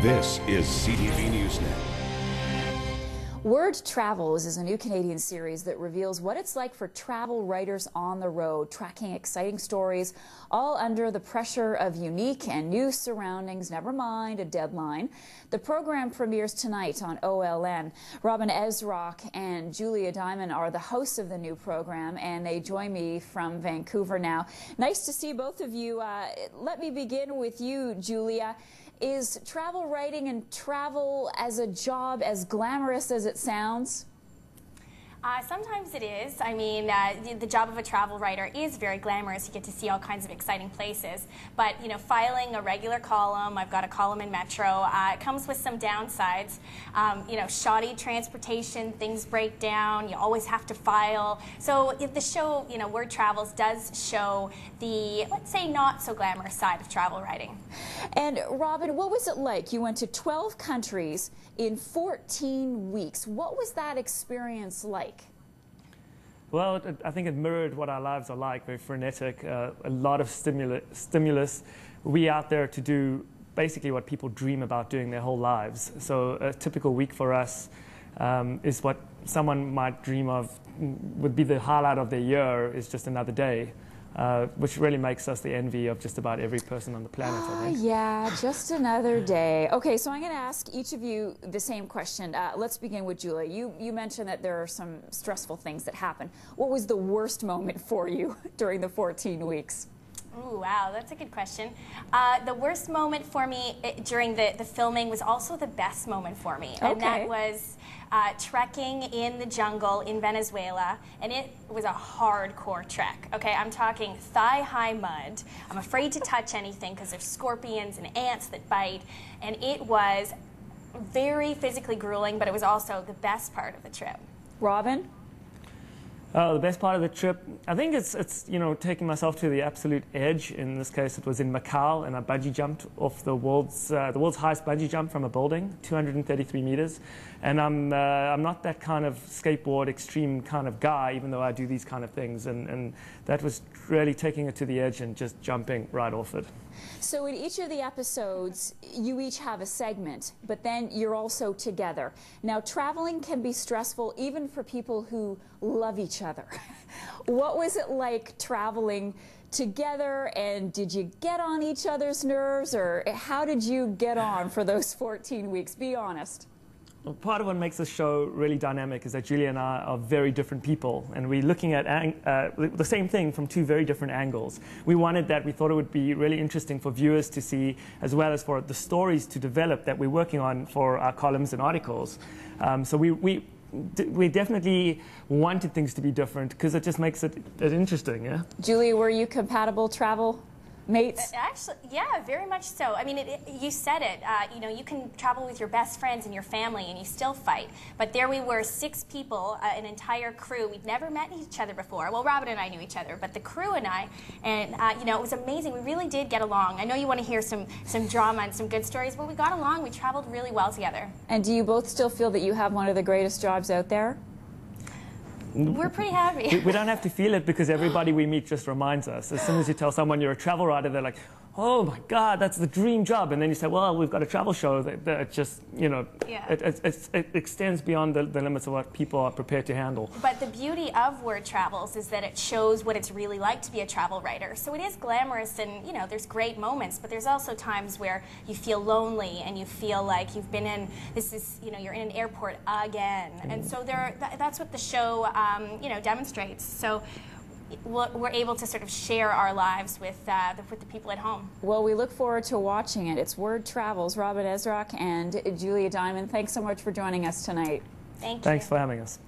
This is CTV Newsnet. Word Travels is a new Canadian series that reveals what it's like for travel writers on the road, tracking exciting stories, all under the pressure of unique and new surroundings, never mind a deadline. The program premieres tonight on OLN. Robin Ezrock and Julia Diamond are the hosts of the new program, and they join me from Vancouver now. Nice to see both of you. Let me begin with you, Julia. Is travel writing and travel as a job as glamorous as it sounds? Sometimes it is. I mean, the job of a travel writer is very glamorous. You get to see all kinds of exciting places. But, you know, filing a regular column, I've got a column in Metro, it comes with some downsides. You know, shoddy transportation, things break down, you always have to file. So if the show, you know, Word Travels does show the, let's say, not so glamorous side of travel writing. And Robin, what was it like? You went to 12 countries in 14 weeks. What was that experience like? Well, I think it mirrored what our lives are like, very frenetic, a lot of stimulus. We're out there to do basically what people dream about doing their whole lives. So a typical week for us is what someone might dream of, would be the highlight of their year, is just another day. Which really makes us the envy of just about every person on the planet, I think. Yeah, just another day. Okay, so I'm going to ask each of you the same question. Let's begin with Julia. You mentioned that there are some stressful things that happen. What was the worst moment for you during the 14 weeks? Ooh, wow, that's a good question. The worst moment for me during the filming was also the best moment for me. Okay. And that was trekking in the jungle in Venezuela, and it was a hardcore trek. Okay, I'm talking thigh-high mud. I'm afraid to touch anything because there's scorpions and ants that bite, and it was very physically grueling, but it was also the best part of the trip. Robin? The best part of the trip, I think it's you know, taking myself to the absolute edge. In this case, it was in Macau, and I bungee jumped off the world's highest bungee jump from a building, 233 meters. And I'm not that kind of skateboard extreme kind of guy, even though I do these kind of things. And that was really taking it to the edge and just jumping right off it. So in each of the episodes, you each have a segment, but then you're also together. Now, traveling can be stressful even for people who love each other. What was it like traveling together, and did you get on each other's nerves, or how did you get on for those 14 weeks? Be honest. Well, part of what makes this show really dynamic is that Julia and I are very different people, and we're looking at the same thing from two very different angles. We wanted that. We thought it would be really interesting for viewers to see, as well as for the stories to develop that we're working on for our columns and articles. So we definitely wanted things to be different because it just makes it interesting. Yeah. Julia, were you compatible travel mates? Actually, yeah, very much so. I mean, you said it. You know, you can travel with your best friends and your family, and you still fight. But there we were, 6 people, an entire crew. We'd never met each other before. Well, Robin and I knew each other, but the crew and I, and you know, it was amazing. We really did get along. I know you want to hear some drama and some good stories, but we got along. We traveled really well together. And do you both still feel that you have one of the greatest jobs out there? We're pretty happy. We don't have to feel it because everybody we meet just reminds us. As soon as you tell someone you're a travel writer, they're like, oh my God, that's the dream job. And then you say, well, we've got a travel show that just, you know, yeah. it extends beyond the limits of what people are prepared to handle. But the beauty of Word Travels is that it shows what it's really like to be a travel writer. So it is glamorous, and, you know, there's great moments, but there's also times where you feel lonely and you feel like you've been in, you know, you're in an airport again. And so that's what the show, you know, demonstrates. So we're able to sort of share our lives with the people at home. Well, we look forward to watching it. It's Word Travels. Robin Ezrock and Julia Diamond, thanks so much for joining us tonight. Thank you. Thanks for having us.